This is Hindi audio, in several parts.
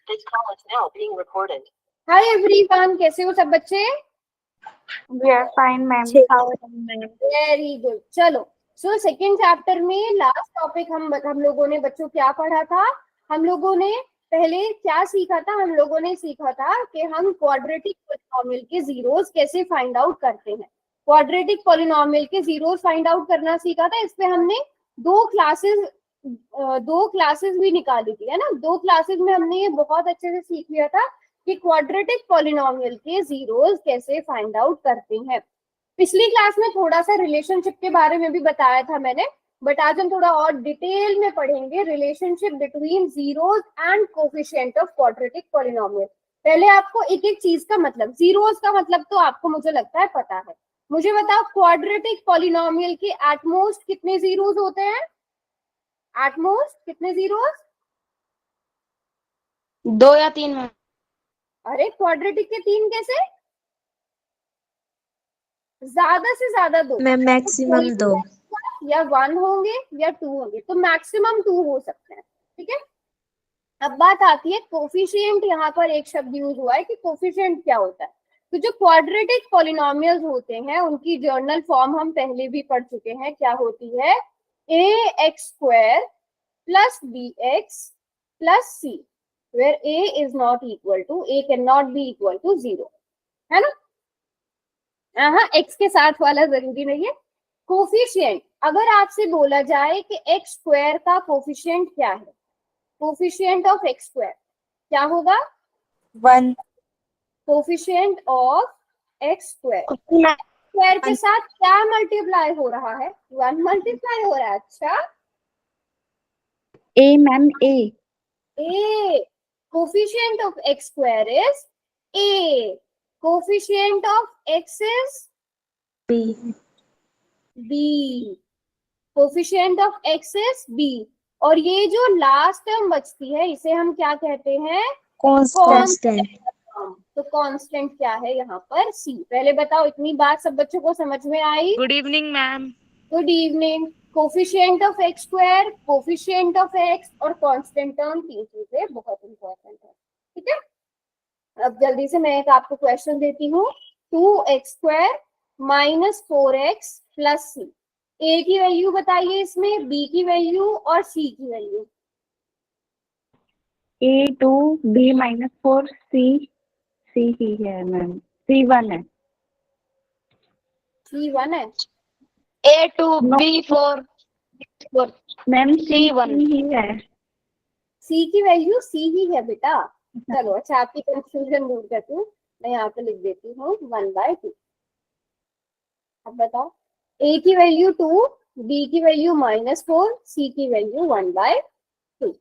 This call is now being recorded. Hi everyone, कैसे हो सब बच्चे? We are fine, ma'am. How are you, ma'am? Very good. चलो, so सेकेंड चैप्टर में लास्ट टॉपिक हम लोगों ने बच्चों क्या पढ़ा था? हम लोगों ने पहले क्या सीखा था? हम लोगों ने सीखा था कि हम क्वाड्रेटिक पॉलिनोमियल के जीरोस कैसे फाइंड आउट करते हैं. क्वाड्रेटिक पॉलिनोमियल के जीरोस फाइंड आउट करना सीखा था. इस पे हमने दो क्लासेस भी निकाली थी, है ना. दो क्लासेस में हमने ये बहुत अच्छे से सीख लिया था कि क्वाड्रेटिक पॉलिनोमियल के जीरोस कैसे फाइंड आउट करते हैं. पिछली क्लास में थोड़ा सा रिलेशनशिप के बारे में भी बताया था मैंने, बट आज हम थोड़ा और डिटेल में पढ़ेंगे relationship between zeros and coefficient of quadratic polynomial. पहले आपको एक एक चीज का मतलब, जीरोस का मतलब तो आपको मुझे लगता है पता है. मुझे बताओ क्वाड्रेटिक पॉलिनोमियल के एटमोस्ट कितने जीरोस होते हैं? एटमोस्ट कितने जीरोस? 2 या 3 में. अरे क्वाड्रेटिक के 3 कैसे? ज्यादा से ज्यादा 2. मैक्सिमम 2 या 1 होंगे या 2 होंगे, तो मैक्सिमम 2 हो सकते हैं. ठीक है. अब बात आती है कोफिशिएंट. यहाँ पर एक शब्द यूज हुआ है कि कोफिशिएंट क्या होता है. तो जो क्वाड्रेटिक पॉलिनोमियल्स होते हैं उनकी जर्नल फॉर्म हम पहले भी पढ़ चुके हैं. क्या होती है? ax² plus bx plus c, where a is not equal to, a cannot be equal to 0, है ना. हाँ, x के साथ वाला जरूरी नहीं है. कोफिशिएंट, अगर आपसे बोला जाए कि x² का कोफिशिएंट क्या है, कोफिशिएंट ऑफ x² क्या होगा? 1. कोफिशिएंट ऑफ x², स्क्वायर के साथ क्या मल्टीप्लाई हो रहा है? 1 मल्टीप्लाई हो रहा है. अच्छा, A, ma'am, A. Coefficient of x² is a, coefficient of x is B. Coefficient of x is b. और ये जो लास्ट टर्म बचती है इसे हम क्या कहते हैं? कांस्टेंट. तो कांस्टेंट क्या है यहाँ पर? c. पहले बताओ, इतनी बात सब बच्चों को समझ में आई? Good evening ma'am. Good evening. Coefficient of x², coefficient of x और कांस्टेंट टर्म, 3 चीजें बहुत इंपॉर्टेंट है. ठीक है. अब जल्दी से मैं एक आपको क्वेश्चन देती हूँ. 2x² minus 4x plus c. a की वैल्यू बताइए इसमें, b की वैल्यू और c की वैल्यू. A 2, B -4, C ही है मैम. C 1 है. c 1 है. A 2, B 4, मैम C 1 ही है. c की वैल्यू c ही है बेटा. चलो, अच्छा, आपकी कंफ्यूजन दूर करती हूँ, मैं यहाँ पे लिख देती हूँ 1/2. अब बताओ, a की वैल्यू 2, b की वैल्यू -4, c की वैल्यू 1/2.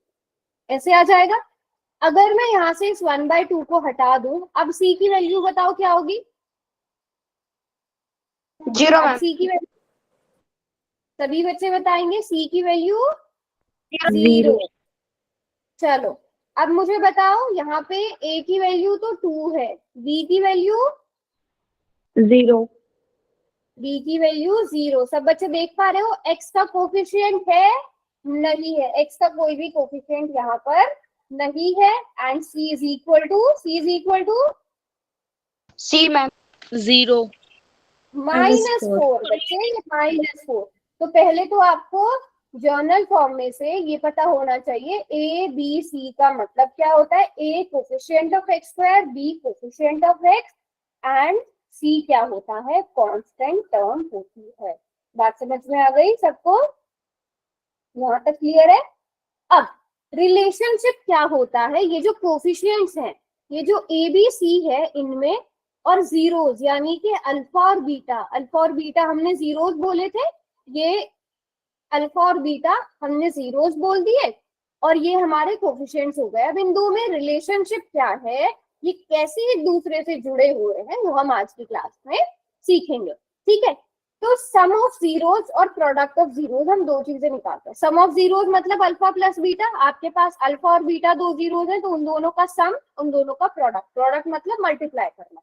ऐसे आ जाएगा. अगर मैं यहाँ से इस 1/2 को हटा दूं, अब c की वैल्यू बताओ क्या होगी? 0 अब मैम. c की वैल्यू सभी बच्चे बताएंगे. c की वैल्यू 0. चलो, अब मुझे बताओ, यहाँ पे a की वैल्यू तो 2 है, b की वैल्यू 0. b की वैल्यू 0. सब बच्चे देख पा रहे हो? x का कोफिशिएंट है? नहीं है. x का कोई भी कोफिशिएंट यहाँ पर नहीं है. And c is equal to C ma'am 0. -4. बच्चे, -4. तो पहले तो आपको जर्नल फॉर्म में से ये पता होना चाहिए a b c का मतलब क्या होता है. a coefficient of x², b coefficient of x and c क्या होता है? कांस्टेंट टर्म होती है. बात समझ में आ गई सबको? यहाँ तक क्लियर है? अब रिलेशनशिप क्या होता है? ये जो कोफिशिएंट्स हैं, ये जो a b c है, इनमें और जीरोस यानी कि अल्फा और बीटा हमने जीरोस बोले थे, ये अल्फा और बीटा हमने जीरोस बोल दिए और ये हमारे कोफिशिएंट्स हो गए. अब इन दो में रिलेशनशिप क्या है, ये कैसे एक दूसरे से जुड़े हुए हैं, वो हम आज की क्लास में सीखेंगे. ठीक है. तो सम ऑफ जीरोस और प्रोडक्ट ऑफ जीरोस, हम दो चीजें निकालते हैं. सम ऑफ जीरोस मतलब अल्फा प्लस बीटा. आपके पास अल्फा और बीटा दो जीरोस है, तो उन दोनों का सम, उन दोनों का प्रोडक्ट मतलब मल्टीप्लाई करना.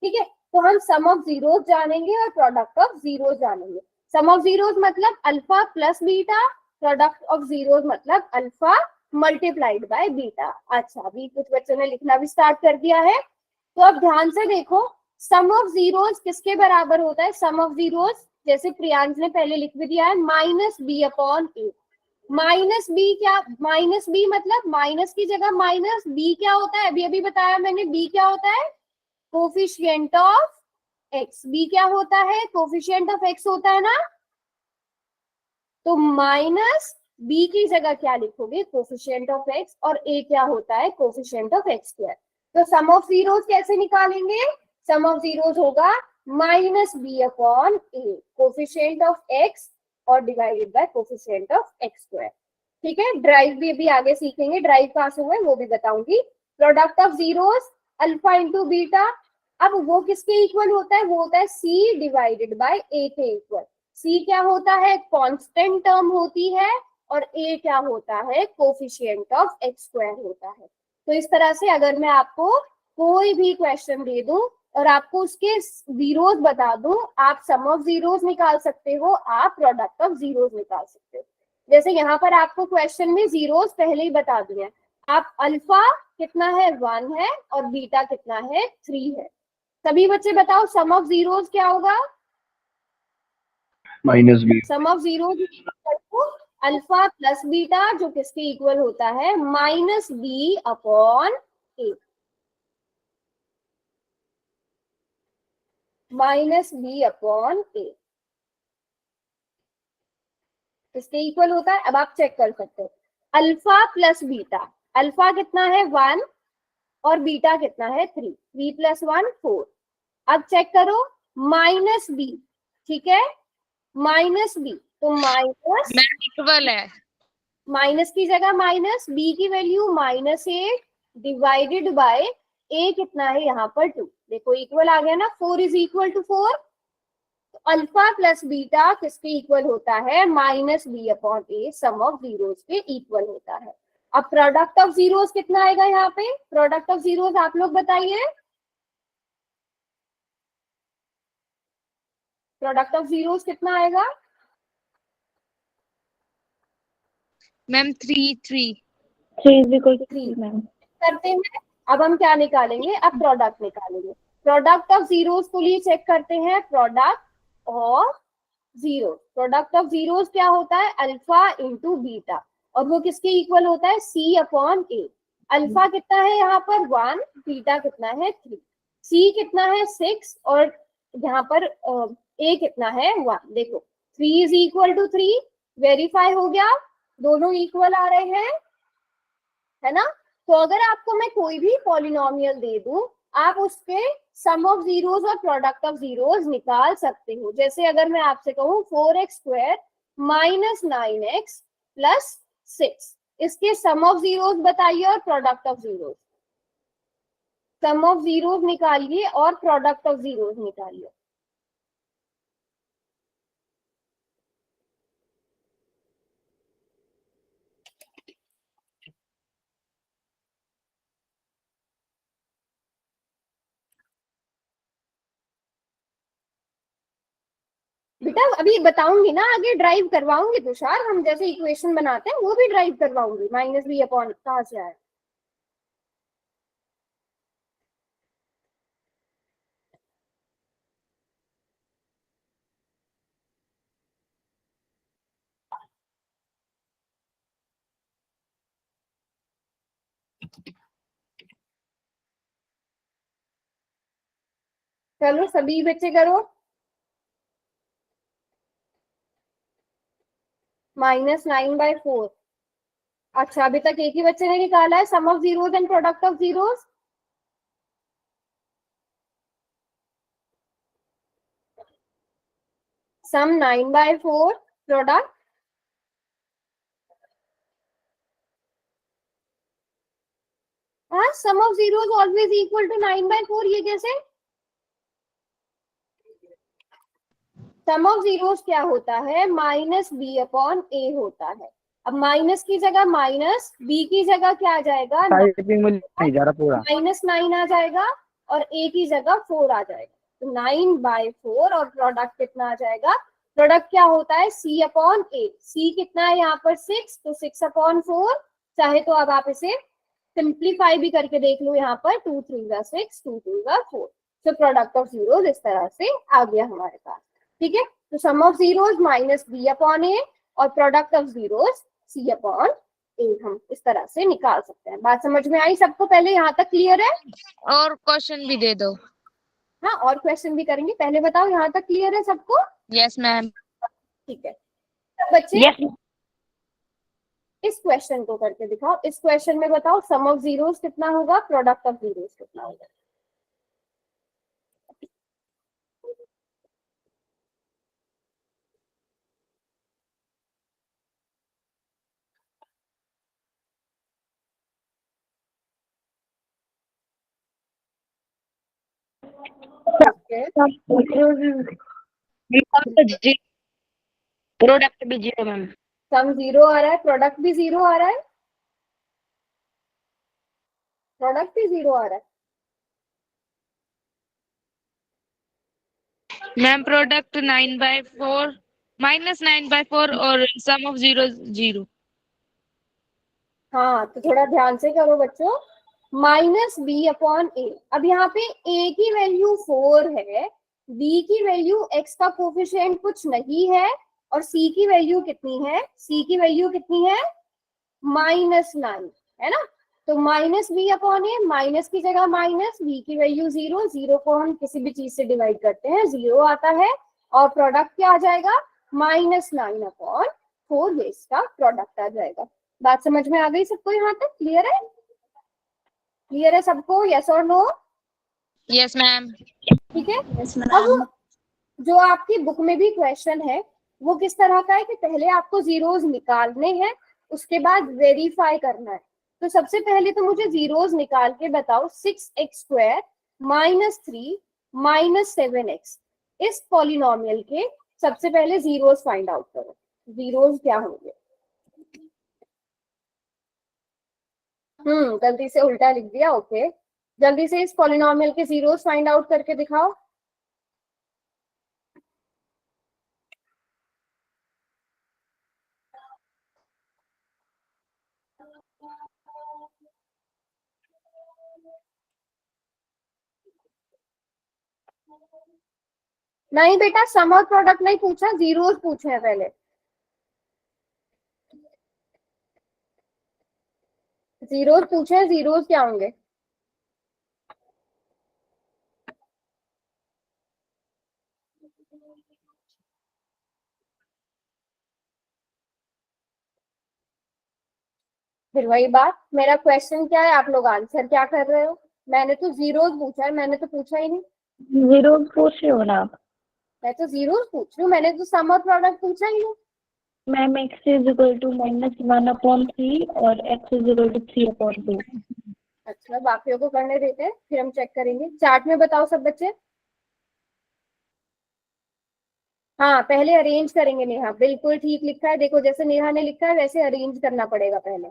ठीक है. तो हम सम ऑफ जीरोस जानेंगे और प्रोडक्ट ऑफ जीरोस जानेंगे. सम ऑफ जीरोस मतलब alpha plus beta, product of zeros मतलब अल्फा मल्टीप्लाइड बाय बीटा। अच्छा, अभी कुछ बच्चों ने लिखना भी स्टार्ट कर दिया है। तो अब ध्यान से देखो, सम ऑफ जीरोस किसके बराबर होता है? सम ऑफ जीरोस जैसे प्रियांश ने पहले लिख भी दिया है, minus B upon A. Minus B क्या? माइनस बी मतलब माइनस की जगह माइनस, बी क्या होता है? अभी अभी बताया मैंने, बी क्या होता है? Coefficient of x. बी क्या होता है? कोफिशिएंट ऑफ एक्स होता है ना। तो माइनस बी की जगह क्या लिखोगे? Coefficient of x. और ए क्या होता है? Coefficient of x square. तो सम ऑफ जीरोस कैसे निकालेंगे? सम ऑफ जीरोस होगा minus B upon a, coefficient of x और divided by coefficient of x square. ठीक है, ड्राइव भी अभी आगे सीखेंगे, ड्राइव कहां से हुए वो भी बताऊंगी। Product of zeros alpha into beta, अब वो किसके इक्वल होता है? वो होता है सी डिवाइडेड बाय ए के इक्वल। सी क्या होता है? कांस्टेंट टर्म होती है, और ए क्या होता है? कोफिशिएंट ऑफ एक्स स्क्वायर होता है। तो इस तरह से अगर मैं आपको कोई भी क्वेश्चन दे दूं और आपको उसके जीरोस बता दूं, आप सम ऑफ जीरोस निकाल सकते हो, आप प्रोडक्ट ऑफ जीरोस निकाल सकते हो। जैसे यहाँ पर आपको क्वेश्चन में जीरोस पहले ही बता दिए, आप अल्फा कितना है? 1 है, और बीटा कितना है? 3 है। सभी बच्चे बताओ सम ऑफ जीरोस क्या होगा? Minus B. Sum of zeros alpha plus beta, जो किसके इक्वल होता है? Minus B upon A. Minus B upon A किसके इक्वल होता है? अब आप चेक कर सकते हो, अल्फा प्लस बीटा। अल्फा कितना है? 1, और बीटा कितना है? 3। 3 + 1 4। अब चेक करो माइनस बी, ठीक है, माइनस बी, तो माइनस इक्वल है, माइनस की जगह माइनस, बी की वैल्यू -8 डिवाइडेड बाय ए कितना है यहाँ पर? 2। देखो इक्वल आ गया ना, 4 इज इक्वल टू 4। तो अल्फा प्लस बीटा किसके इक्वल होता है? Minus B upon A, sum of zeros के इक्वल होता है। अब प्रोडक्ट ऑफ जीरोस कितना आएगा यहाँ पे? प्रोडक्ट ऑफ जीरोस आप लोग बताइए, प्रोडक्ट ऑफ जीरोस कितना आएगा? Ma'am 3 3। 3 is equal to 3 3 ma'am. करते हैं। अब हम क्या निकालेंगे? अब प्रोडक्ट निकालेंगे। प्रोडक्ट ऑफ जीरोस को लिए चेक करते हैं, product of zero. Product of zeros क्या होता है? अल्फा इंटू बीटा, और वो किसके इक्वल होता है? सी अपॉन ए। अल्फा कितना है यहाँ पर? 1, बीटा कितना है? 3। सी कितना है? 6, और यहाँ पर ए कितना है? 1। देखो 3 इज इक्वल टू 3, वेरीफाई हो गया, दोनों इक्वल आ रहे हैं, है ना। तो अगर आपको मैं कोई भी पॉलिनोमियल दे दूं, आप उसके सम ऑफ जीरोस और प्रोडक्ट ऑफ जीरोस निकाल सकते हो। जैसे अगर मैं आपसे कहूँ 4x² माइनस 9x प्लस 6, इसके सम ऑफ जीरोस बताइए और product of zeros. Sum of zeros निकालिए और प्रोडक्ट ऑफ जीरोस निकालिए। बेटा अभी बताऊंगी ना, आगे ड्राइव करवाऊंगी तुषार, हम जैसे इक्वेशन बनाते हैं वो भी ड्राइव करवाऊंगी। माइनस बी अपॉन कहाँ से आया? चलो सभी बच्चे करो। -9/4। अच्छा अभी तक एक ही बच्चे ने निकाला है sum of zeros and product of zeros. Sum 9/4 product sum of zeros always equal to 9/4। ये कैसे? सम ऑफ जीरोस क्या होता है? माइनस बी अपॉन ए होता है। अब माइनस की जगह माइनस, बी की जगह क्या आ जाएगा? टाइपिंग में नहीं जा रहा पूरा। -9 आ जाएगा, और ए की जगह 4 आ जाएगा। तो 9/4, और प्रोडक्ट कितना आ जाएगा? प्रोडक्ट क्या होता है? सी अपॉन ए। सी कितना है यहाँ पर? 6, तो 6/4 चाहे तो अब आप इसे सिंप्लीफाई भी करके देख लो, यहाँ पर 2 3 जा 6, 2 2 जा 4। तो प्रोडक्ट ऑफ जीरोस इस तरह से आ गया हमारे पास। ठीक है, तो sum of zeros minus B upon a और product of zeros c upon a हम इस तरह से निकाल सकते हैं। बात समझ में आई सबको? पहले यहाँ तक क्लियर है? और क्वेश्चन भी दे दो। हाँ, और क्वेश्चन भी करेंगे। पहले बताओ यहाँ तक क्लियर है सबको? Yes ma'am. ठीक है, तो बच्चे यस इस क्वेश्चन को करके दिखाओ। इस क्वेश्चन में बताओ सम ऑफ जीरोस कितना होगा, प्रोडक्ट ऑफ जीरोस कितना होगा। Okay. प्रोडक्ट भी जीरो मैम। सम जीरो आ रहा है, प्रोडक्ट भी जीरो आ रहा है, प्रोडक्ट भी जीरो आ रहा है। मैम प्रोडक्ट 9/4 -9/4 और सम ऑफ जीरो 0। हाँ, तो थोड़ा ध्यान से करो बच्चों। माइनस बी अपॉन ए। अब यहाँ पे ए की वैल्यू 4 है, बी की वैल्यू एक्स का कोफिशिएंट कुछ नहीं है, और सी की वैल्यू कितनी है, सी की वैल्यू कितनी है, -9 है ना। तो minus B upon A, minus की जगह माइनस, बी की वैल्यू 0, 0 को हम किसी भी चीज से डिवाइड करते हैं 0 आता है, और प्रोडक्ट क्या आ जाएगा, -9 अपॉन 4, ये इसका प्रोडक्ट आ जाएगा। बात समझ में आ गई सबको? यहाँ तक क्लियर है? क्लियर है सबको? यस और नो? Yes ma'am. ठीक है। अब जो आपकी बुक में भी क्वेश्चन है वो किस तरह का है कि पहले आपको जीरोस निकालने हैं, उसके बाद वेरीफाई करना है। तो सबसे पहले तो मुझे जीरोस निकाल के बताओ। 6x² -3 -7x, इस पॉलिनोमियल के सबसे पहले जीरोस फाइंड आउट करो। जीरोस क्या होंगे? गलती से उल्टा लिख दिया। ओके, जल्दी से इस पॉलिनोमियल के जीरोस फाइंड आउट करके दिखाओ। नहीं बेटा, सम और प्रोडक्ट नहीं पूछा, जीरोस पूछे हैं पहले। जीरोस पूछे हैं, जीरोस क्या होंगे? फिर वही बात, मेरा क्वेश्चन क्या है, आप लोग आंसर क्या कर रहे हो? मैंने तो जीरोस पूछा है, मैंने तो पूछा ही नहीं। जीरो पूछ रहे हो ना आप? मैं तो जीरोस पूछ रही हूँ, मैंने तो सम और प्रोडक्ट पूछा ही नहीं। Ma'am x is equal to -1/3 और x इज इक्वल टू 3/2। अच्छा, बाकियों को करने देते हैं, फिर हम चेक करेंगे। चार्ट में बताओ सब बच्चे। हाँ, पहले अरेंज करेंगे नेहा, बिल्कुल ठीक लिखा है। देखो जैसे नेहा ने लिखा है वैसे अरेंज करना पड़ेगा पहले।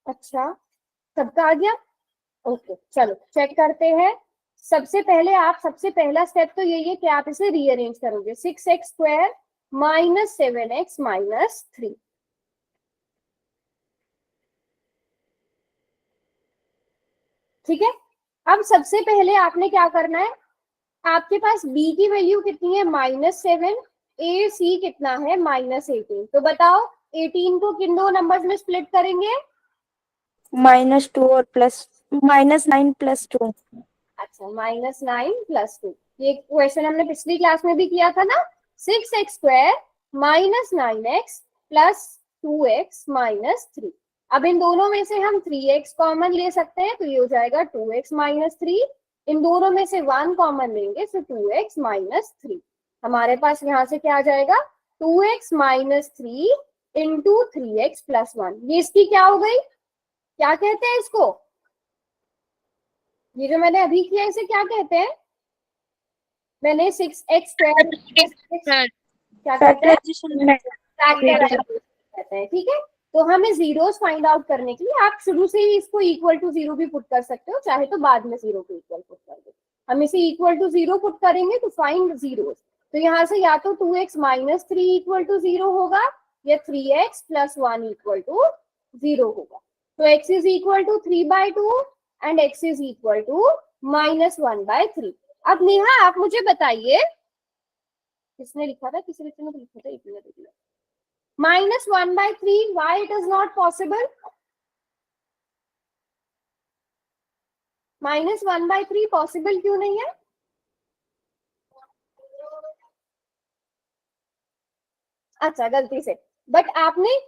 अच्छा, सबका आ गया? ओके, चलो चेक करते हैं। सबसे पहले आप, सबसे पहला स्टेप तो यही है कि आप इसे रीअरेंज करोगे। 6x² -7x -3। ठीक है, अब सबसे पहले आपने क्या करना है, आपके पास b की वैल्यू कितनी है, -7, a c कितना है, -18। तो बताओ 18 को किन दो नंबर्स में स्प्लिट करेंगे? -2 और +9 + 2। अच्छा, -9 + 2। ये क्वेश्चन हमने पिछली क्लास में भी किया था ना, 6x² minus 9x plus 2x minus 3। अब इन दोनों में से हम 3x कॉमन ले सकते हैं, तो ये हो जाएगा 2x माइनस 3। इन दोनों में से 1 कॉमन लेंगे, तो 2x माइनस 3। हमारे पास यहाँ से क्या आ जाएगा, 2x minus 3 into 3x plus 1। ये इसकी क्या हो गई, क्या कहते हैं इसको, ये जो मैंने अभी किया इसे क्या कहते हैं, मैंने 6x² क्या कहते हैं, कहते हैं, ठीक है। तो हमें जीरोस फाइंड आउट करने के लिए आप शुरू से ही इसको इक्वल टू 0 भी पुट कर सकते हो, चाहे तो बाद में 0 को इक्वल पुट कर दो। हम इसे इक्वल टू 0 पुट करेंगे तो फाइंड जीरोस, तो यहाँ से या तो 2x माइनस 3 इक्वल टू 0 होगा या 3x प्लस 1 इक्वल टू 0 होगा। तो x is equal to 3/2 and x is equal to minus 1/3। अब नेहा आप मुझे बताइए, किसने लिखा था, किसी बच्चे ने लिखा था, एक minute, minus 1/3, why it is not possible? Minus 1/3 possible क्यों नहीं है? अच्छा गलती से, बट आपने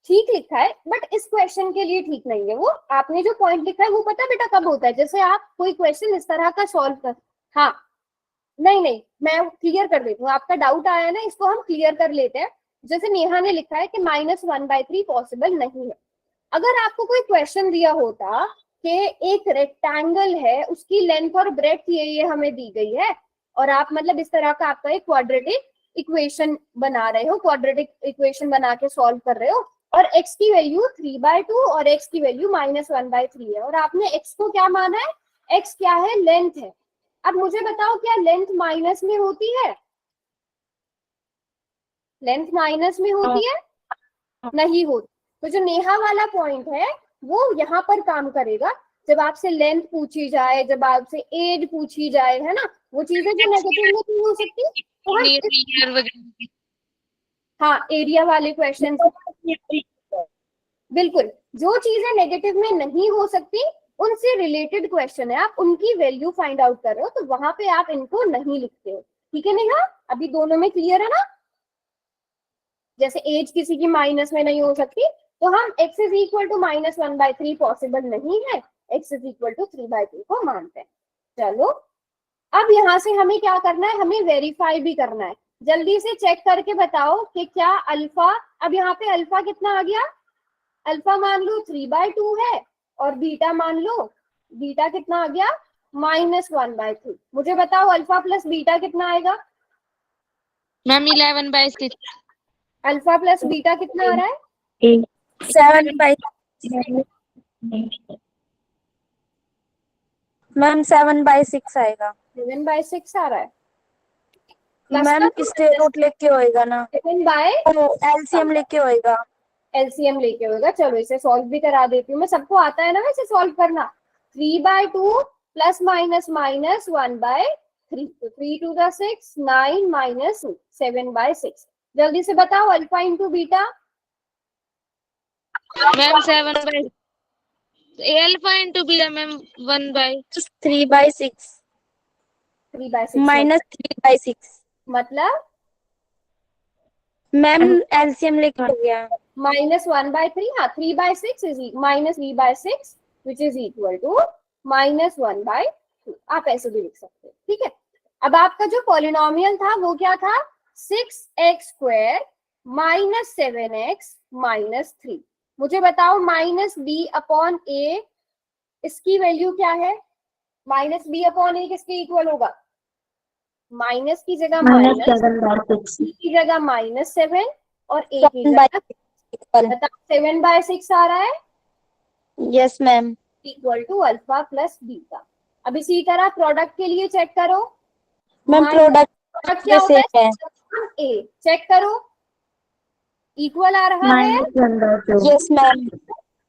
ठीक लिखा है, बट इस क्वेश्चन के लिए ठीक नहीं है। वो आपने जो पॉइंट लिखा है वो पता बेटा कब होता है, जैसे आप कोई क्वेश्चन इस तरह का सॉल्व कर, हाँ नहीं मैं क्लियर कर देती हूँ, आपका डाउट आया ना, इसको हम क्लियर कर लेते हैं। जैसे नेहा ने लिखा है कि माइनस 1/3 पॉसिबल नहीं है। अगर आपको कोई क्वेश्चन दिया होता कि एक रेक्टेंगल है, उसकी लेंथ और ब्रेड्थ ये हमें दी गई है, और आप मतलब इस तरह का आपका एक क्वाड्रेटिक इक्वेशन बना रहे हो, क्वाड्रेटिक इक्वेशन बना के सॉल्व कर रहे हो, और x की वैल्यू 3/2 और x की वैल्यू माइनस 1/3 है, और आपने x को क्या माना है, x क्या है, लेंथ है। अब मुझे बताओ क्या लेंथ माइनस में होती है, लेंथ माइनस में होती है, नहीं होती। तो जो नेहा वाला पॉइंट है वो यहाँ पर काम करेगा, जब आपसे लेंथ पूछी जाए, जब आपसे एज पूछी जाए, है ना, वो चीजें जो नेगेटिव में नहीं हो सकती, तो हम हाँ एरिया वाले क्वेश्चन, बिल्कुल जो चीजें नेगेटिव में नहीं हो सकती उनसे रिलेटेड क्वेश्चन है, आप उनकी वैल्यू फाइंड आउट कर रहे हो, तो वहां पे आप इनको नहीं लिखते हो, ठीक है नेहा, अभी दोनों में क्लियर है ना। जैसे एज किसी की माइनस में नहीं हो सकती, तो हम x is equal to minus 1/3 possible नहीं है, x इज इक्वल टू 3/2 को मानते हैं। चलो अब यहाँ से हमें क्या करना है, हमें वेरीफाई भी करना है। जल्दी से चेक करके बताओ कि क्या अल्फा, अब यहाँ पे अल्फा कितना आ गया, अल्फा मान लो 3/2 है, और बीटा मान लो, बीटा कितना आ गया, माइनस 1/3। मुझे बताओ अल्फा प्लस बीटा कितना आएगा, मैम 11/6। अल्फा प्लस बीटा कितना आ रहा है, 7/6 मैम, 7/6 आएगा 7/6 आ रहा है, मैम। स्क्वायर रूट लेके होएगा ना, 7/, एलसीएम लेके होएगा, एलसीएम लेके होगा। चलो इसे सॉल्व भी करा देती हूँ मैं, सबको आता है ना वैसे सॉल्व करना। 3/2 प्लस माइनस माइनस 1/3, तो 3 to the 6, 9 माइनस 7/6। जल्दी से बताओ alpha into beta, ma'am 7/, alpha into beta ma'am 1/, 3/6 3/6 minus 3/6 मतलब मैम, एलसीएम लेके हो गया, माइनस 1/3, हाँ 3/6 is minus 3/6 which is equal to minus 1/2। आप ऐसे भी लिख सकते हो, ठीक है। अब आपका जो पॉलिनोमियल था वो क्या था, 6x² माइनस 7x माइनस 3। मुझे बताओ माइनस b अपॉन a, इसकी वैल्यू क्या है, माइनस b अपॉन a किसके इक्वल होगा, माइनस की जगह माइनस, की जगह -7 और a की जगह, बताओ 7/6 आ रहा है, yes ma'am. Equal to alpha plus beta. अब इसी तरह प्रोडक्ट के लिए चेक करो, मैम प्रोडक्ट क्या होता सेम है, है, ए चेक करो, इक्वल आ रहा है, yes ma'am,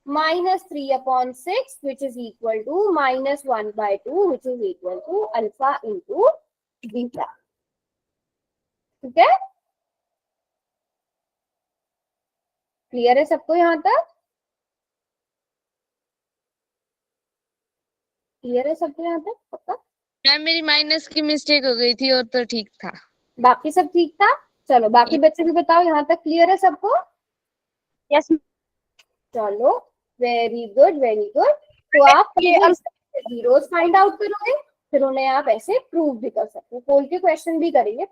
-3/6 which is equal to -1/2 which is equal to alpha into beta, ठीक है। क्लियर है सबको यहाँ तक, क्लियर है सबको यहाँ तक पक्का। मैम मेरी माइनस की मिस्टेक हो गई थी और तो ठीक था। बाकी सब ठीक था? चलो बाकी बच्चे भी बताओ, यहाँ तक क्लियर है सबको? यस चलो वेरी गुड वेरी गुड। तो आप जीरोस फाइंड आउट करोगे, फिर उन्हें आप ऐसे प्रूव भी कर सकते हो। पोल के क्वेश्चन भी करेंगे।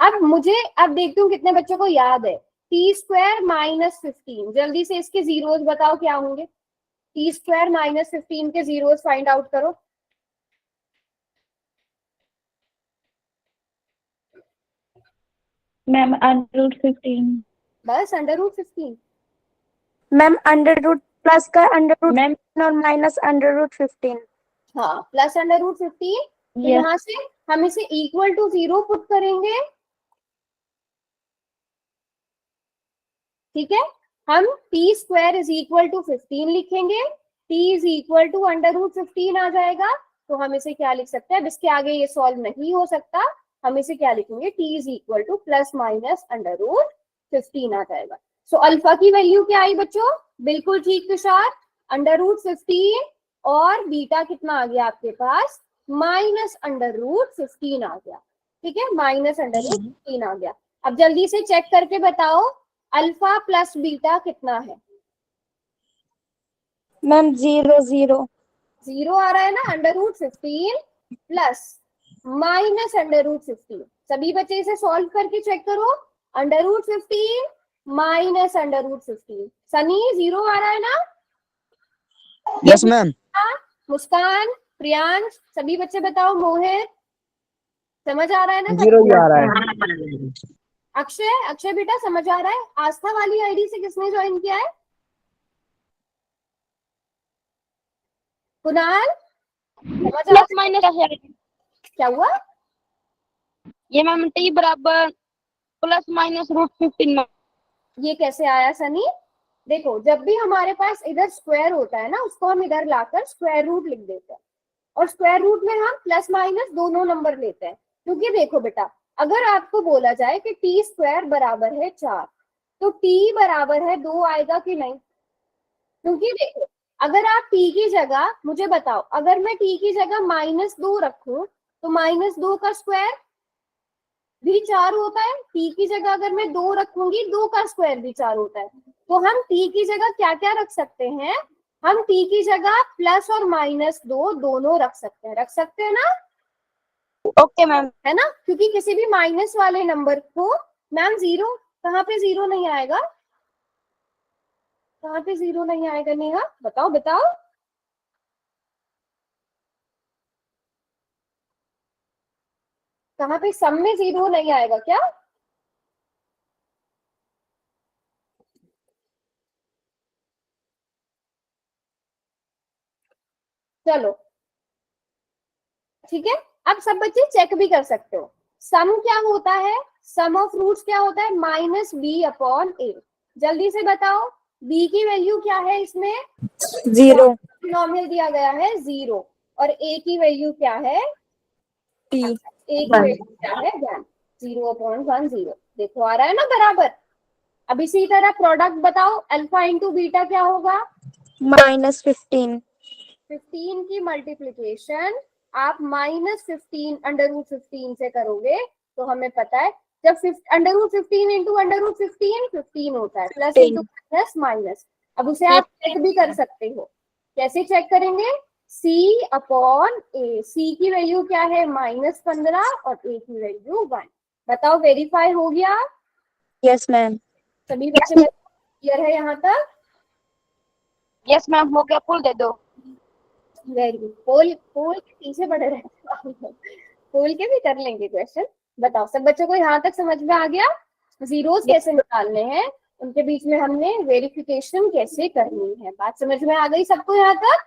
अब देखती हूँ कितने बच्चों को याद है। टी स्क्वायर माइनस 15, जल्दी से इसके जीरोस बताओ क्या होंगे। टी स्क्वायर माइनस 15 के जीरोस फाइंड आउट करो। मैम √15। बस √15। मैम √ प्लस का √ मैम और माइनस √15। हाँ प्लस √15। तो यस यहाँ से हम इसे इक्वल टू 0 पुट करेंगे, ठीक है। हम T square is equal to 15 लिखेंगे, टी इज इक्वल टू √15 आ जाएगा। तो हम इसे क्या लिख सकते हैं, अब इसके आगे ये सॉल्व नहीं हो सकता, हम इसे क्या लिखेंगे, T is equal two plus minus √15 आ जाएगा। सो अल्फा की वैल्यू क्या आई बच्चों? बिल्कुल ठीक तुषार, √15, और बीटा कितना आ गया आपके पास, माइनस √15 आ गया, ठीक है, माइनस √15 आ गया। अब जल्दी से चेक करके बताओ अल्फा प्लस बीटा कितना है? मैम 0 0। 0 आ रहा है ना, √15 प्लस माइनस √15। सभी बच्चे इसे सॉल्व करके चेक करो, √15 माइनस √15। सनी 0 आ रहा है ना? Yes ma'am. मुस्कान, प्रियांश, सभी बच्चे बताओ, मोहित समझ आ रहा है ना? 0 ही आ रहा है। अक्षय बेटा समझ आ रहा है? आस्था वाली आईडी से किसने ज्वाइन किया है? कुणाल समझ आ रहा प्लस माइनस है? क्या हुआ? ये मैम टी बराबर प्लस माइनस √15। ये कैसे आया सनी? देखो जब भी हमारे पास इधर स्क्वायर होता है ना, उसको हम इधर लाकर स्क्वायर रूट लिख देते हैं, और स्क्वायर रूट में हम प्लस माइनस दोनों नंबर लेते हैं। क्योंकि देखो बेटा, अगर आपको बोला जाए कि टी स्क्वायर बराबर है 4, तो टी बराबर है 2 आएगा कि नहीं? क्योंकि देखो अगर आप टी की जगह, मुझे बताओ, अगर मैं टी की जगह -2 रखूं तो -2 का स्क्वायर भी 4 होता है। टी की जगह अगर मैं 2 रखूंगी, 2 का स्क्वायर भी 4 होता है। तो हम टी की जगह क्या क्या रख सकते हैं? हम टी की जगह प्लस और -2 दोनों रख सकते हैं ना? Okay ma'am. है ना? क्योंकि किसी भी माइनस वाले नंबर को, मैम 0 कहाँ पे 0 नहीं आएगा? कहाँ पे 0 नहीं आएगा नेहा? बताओ बताओ। कहाँ पे सम में 0 नहीं आएगा क्या? चलो ठीक है, अब सब बच्चे चेक भी कर सकते हो। सम क्या होता है? सम ऑफ रूट्स क्या होता है? -b/a। जल्दी से बताओ b की वैल्यू क्या है इसमें? 0 पॉलिनोमियल दिया गया है 0, और a की वैल्यू क्या है? t। a की वैल्यू क्या है? 1, 0/10। देखो आ रहा है ना बराबर। अब इसी तरह प्रोडक्ट बताओ, अल्फा इंटू बीटा क्या होगा? -15। 15 की मल्टीप्लीकेशन आप -15 √15 से करोगे, तो हमें पता है जब √15 इंटू √15 15 होता है, प्लस इंटू प्लस माइनस। अब उसे आप चेक भी कर सकते हो। कैसे चेक करेंगे? C/A। C की वैल्यू क्या है? -15, और A की वैल्यू 1। बताओ वेरीफाई हो गया? Yes ma'am. सभी बच्चे क्लियर है यहाँ तक? यस मैम हो गया, फुल दे दो। Very good. पोल के पीछे पड़े रहते, पोल के भी कर लेंगे क्वेश्चन। बताओ सब बच्चों को यहाँ तक समझ में आ गया? जीरोस कैसे निकालने हैं, उनके बीच में हमने वेरिफिकेशन कैसे करनी है, बात समझ में आ गई सबको यहाँ तक?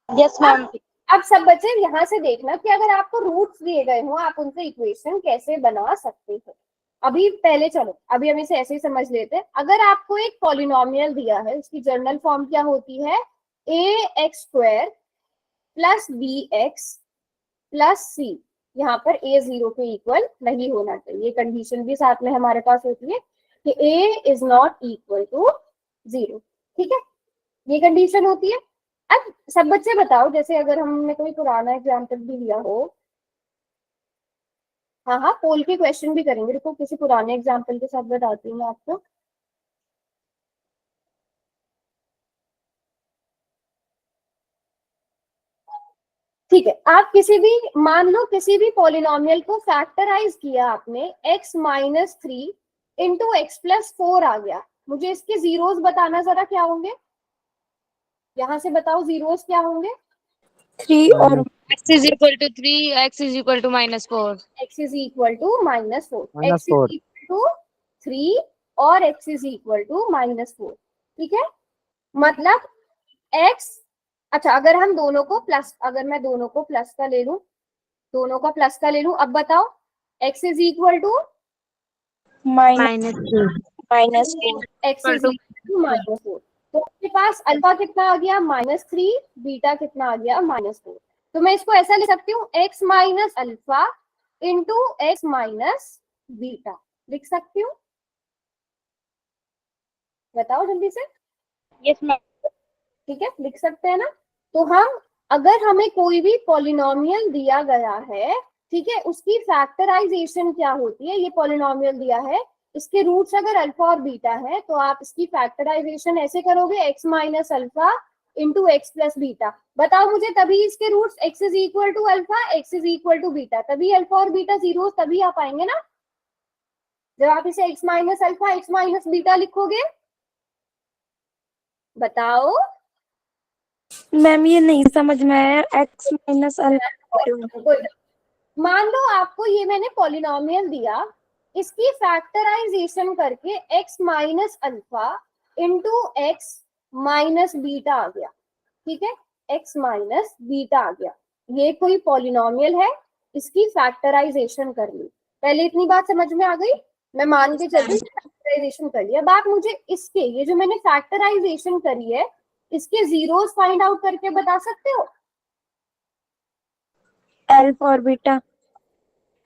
Yes ma'am. अब सब बच्चे यहाँ से देखना कि अगर आपको रूट्स दिए गए हो, आप उनसे इक्वेशन कैसे बना सकते हो। अभी पहले चलो, अभी हम इसे ऐसे ही समझ लेते हैं। अगर आपको एक पॉलिनोमियल दिया है, उसकी जनरल फॉर्म क्या होती है? ax² plus bx plus c। यहाँ पर a 0 के इक्वल नहीं होना चाहिए, कंडीशन भी साथ में हमारे पास होती है कि a is not equal to 0, ठीक है, ये कंडीशन होती है। अब सब बच्चे बताओ, जैसे अगर हमने कोई पुराना एग्जाम्पल भी लिया हो, हाँ हाँ पोल के क्वेश्चन भी करेंगे, देखो किसी पुराने एग्जाम्पल के साथ बताती हूँ मैं आपको। ठीक है, आप किसी भी, मान लो किसी भी पॉलिनोमियल को फैक्टराइज किया आपने, x-3 इंटू x+4 आ गया, मुझे इसके जीरोस बताना जरा क्या होंगे, यहाँ से बताओ जीरोस क्या होंगे। 3 और x is equal to 3, x is equal to -4. x is equal to -4, -4. x is equal to 3 और x इज इक्वल टू -4, ठीक है। मतलब x, अच्छा अगर हम दोनों को प्लस, अगर मैं दोनों को प्लस का ले लूं, दोनों का प्लस का ले लूं, अब बताओ x is equal to -4 x is equal to -4, तो आपके पास अल्फा कितना आ गया -3, बीटा कितना आ गया -4, तो मैं इसको ऐसा लिख सकती हूँ x minus alpha into x minus beta, लिख सकती हूँ, बताओ जल्दी से। Yes ma'am. ठीक है, लिख सकते हैं ना। तो हम, अगर हमें कोई भी पॉलिनोमियल दिया गया है, ठीक है, उसकी फैक्टराइजेशन क्या होती है, ये पॉलिनोमियल दिया है, इसके रूट्स अगर अल्फा और बीटा है, तो आप इसकी फैक्टराइजेशन ऐसे करोगे, x minus alpha into x plus beta, बताओ मुझे, तभी इसके roots x is equal to alpha, x is equal to beta, तभी अल्फा और बीटा जीरो तभी आ पाएंगे ना, जब आप इसे x minus alpha x minus beta लिखोगे, बताओ। मैम ये नहीं समझ में आया, x माइनस अल्फा। मान लो आपको ये मैंने पॉलिनोमियल दिया, इसकी फैक्टराइजेशन करके x minus alpha into x minus beta आ गया, ठीक है, x माइनस बीटा आ गया, ये कोई पॉलिनोमियल है, इसकी फैक्टराइजेशन कर ली, पहले इतनी बात समझ में आ गई, मैं मान के चल रही फैक्टराइजेशन कर लिया, अब आप मुझे इसके, ये जो मैंने फैक्टराइजेशन करी है, इसके जीरोस फाइंड आउट करके बता सकते हो, अल्फा और बीटा।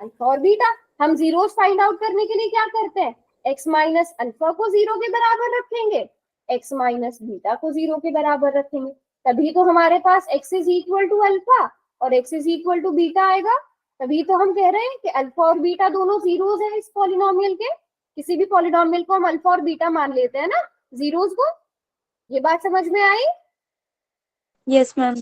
अल्फा और बीटा, हम जीरोस फाइंड आउट करने के लिए क्या करते हैं, x माइनस अल्फा को जीरो के बराबर रखेंगे, x माइनस बीटा को जीरो के बराबर रखेंगे, तभी तो हमारे पास x is equal to alpha और x is equal to beta आएगा, तभी तो हम कह रहे हैं कि अल्फा और बीटा दोनों जीरोस हैं इस पॉलिनोमियल के, किसी भी पॉलिनोमियल को हम अल्फा और बीटा मान लेते हैं ना, जीरोस को, ये बात समझ में आई। Yes ma'am.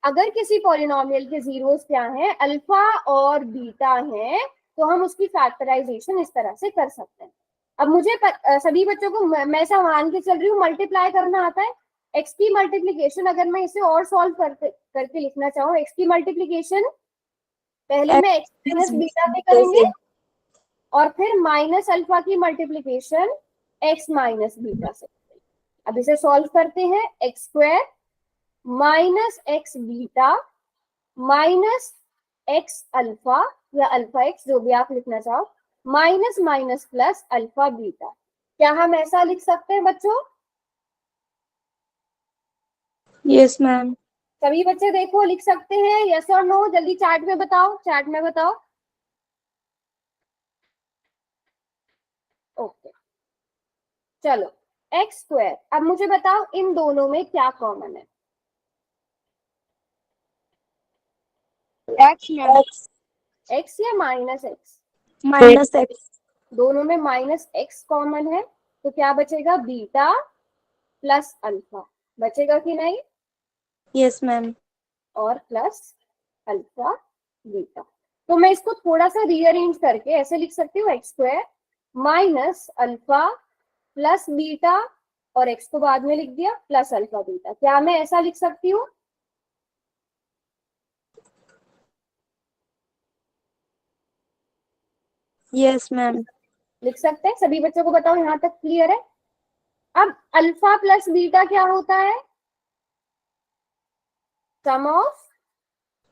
अगर किसी पॉलिनोमियल के जीरोस क्या हैं, अल्फा और बीटा हैं, तो हम उसकी फैक्टराइजेशन इस तरह से कर सकते हैं। अब मुझे सभी बच्चों को, मैं ऐसा मान के चल रही हूँ, मल्टीप्लाई करना आता है, x की मल्टीप्लीकेशन, अगर मैं इसे और सॉल्व करके लिखना चाहूँ, x की मल्टीप्लीकेशन पहले मैं x माइनस बीटा से करेंगे और फिर माइनस अल्फा की मल्टीप्लीकेशन x माइनस बीटा से। अब इसे सॉल्व करते हैं, x square minus x beta minus x alpha या अल्फा एक्स, जो भी आप लिखना चाहो, minus minus plus alpha beta, क्या हम ऐसा लिख सकते हैं बच्चों? Yes ma'am. सभी बच्चे देखो लिख सकते हैं, यस और नो, जल्दी चैट में बताओ, चैट में बताओ। ओके चलो, एक्स स्क्वायर, अब मुझे बताओ इन दोनों में क्या कॉमन है, एक्स या माइनस एक्स, माइनस एक्स। दोनों में माइनस एक्स कॉमन है, तो क्या बचेगा, बीटा प्लस अल्फा, बचेगा कि नहीं? Yes ma'am. और प्लस अल्फा बीटा, तो मैं इसको थोड़ा सा रीअरेंज करके ऐसे लिख सकती हूँ, x square minus alpha plus beta, और एक्स को बाद में लिख दिया प्लस अल्फा बीटा, क्या मैं ऐसा लिख सकती हूँ? Yes ma'am. लिख सकते हैं, सभी बच्चों को बताओ, यहाँ तक क्लियर है? अब अल्फा प्लस बीटा क्या होता है, सम ऑफ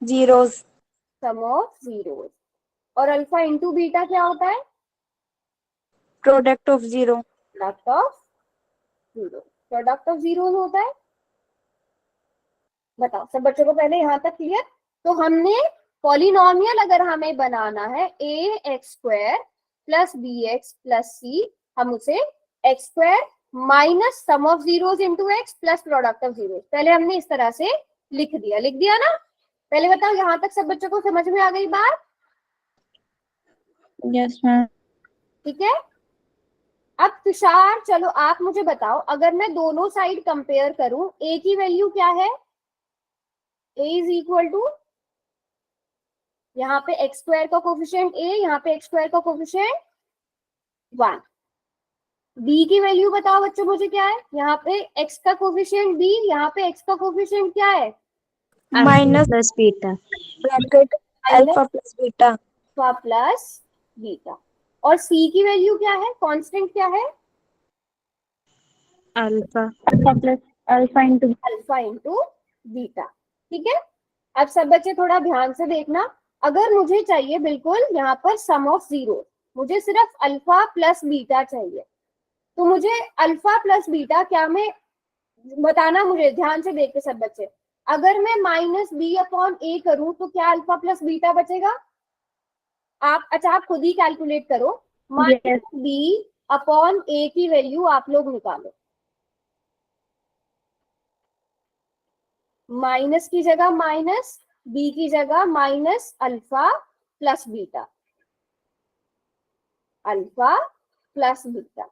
जीरोस। और अल्फा इंटू बीटा क्या होता है, product of zero. Product of zero होता है। बताओ सब बच्चों को पहले यहाँ तक क्लियर? तो हमने पॉलिनोमियल अगर हमें बनाना है a x square plus b x plus c, हम उसे x square minus sum of zeros into x plus product of zeros. पहले हमने इस तरह से लिख दिया ना। पहले बताओ यहाँ तक सब बच्चों को समझ में आ गई बात? Yes ma'am. ठीक है। अब तुषार चलो आप मुझे बताओ, अगर मैं दोनों साइड कंपेयर करूं, ए की वैल्यू क्या है? ए इज इक्वल टू, यहाँ पे एक्स स्क्वायर का कोफिशिएंट ए, यहाँ पे एक्स स्क्वायर का कोफिशिएंट 1। बी की वैल्यू बताओ बच्चों मुझे क्या है? यहाँ पे एक्स का कोफिशिएंट बी, यहाँ पे एक्स का कोफिशिएंट क्या है? Minus plus beta. Bracket alpha plus beta. Alpha plus beta. और सी की वैल्यू क्या है? कांस्टेंट क्या है? Alpha. Alpha plus alpha into beta. ठीक है। अब सब बच्चे थोड़ा ध्यान से देखना, अगर मुझे चाहिए बिल्कुल यहाँ पर सम ऑफ जीरो, मुझे सिर्फ अल्फा प्लस बीटा चाहिए, तो मुझे अल्फा प्लस बीटा क्या, मैं बताना मुझे ध्यान से देख के सब बच्चे। अगर मैं माइनस बी अपॉन ए करूं तो क्या अल्फा प्लस बीटा बचेगा? आप अच्छा आप खुद ही कैलकुलेट करो। माइनस बी अपॉन ए की वैल्यू आप लोग निकालो। माइनस की जगह माइनस, बी की जगह minus alpha plus beta, alpha plus beta.